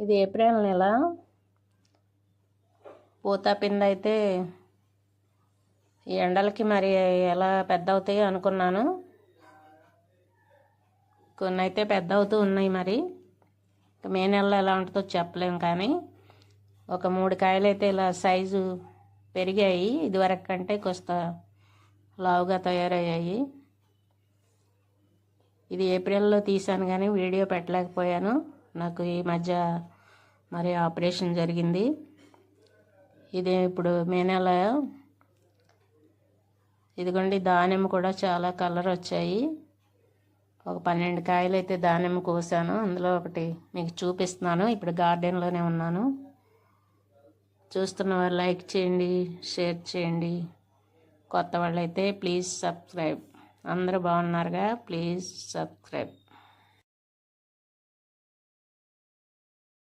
ఇది ఏప్రిల్ నెల. పూత పిండి అయితే ఈ ఎండలకి మరి ఎలా పెద్ద అవుతాయో అనుకున్నాను. కొన్ని అయితే పెద్ద అవుతూ ఉన్నాయి. మరి మే నెలలో ఎలా ఉంటుందో చెప్పలేము. కానీ ఒక 3 కాయలు అయితే ఇలా సైజు పెరిగాయి. ఇదివరకు కంటే కొస్త లావుగా తయారయ్యాయి. ఇది ఏప్రిల్లో తీసాను కానీ వీడియో పెట్టలేకపోయాను. నాకు ఈ మధ్య మరి ఆపరేషన్ జరిగింది. ఇది ఇప్పుడు మే నెల. ఇదిగోండి దానిమ్మ కూడా చాలా కలర్ వచ్చాయి. ఒక 12 కాయలు అయితే దానిమ్మ కోసాను. అందులో ఒకటి మీకు చూపిస్తున్నాను. ఇప్పుడు గార్డెన్లోనే ఉన్నాను. చూస్తున్న వారు లైక్ చేయండి, షేర్ చేయండి. కొత్త వాళ్ళైతే ప్లీజ్ సబ్స్క్రైబ్. అందరూ బాగున్నారుగా, ప్లీజ్ సబ్స్క్రైబ్.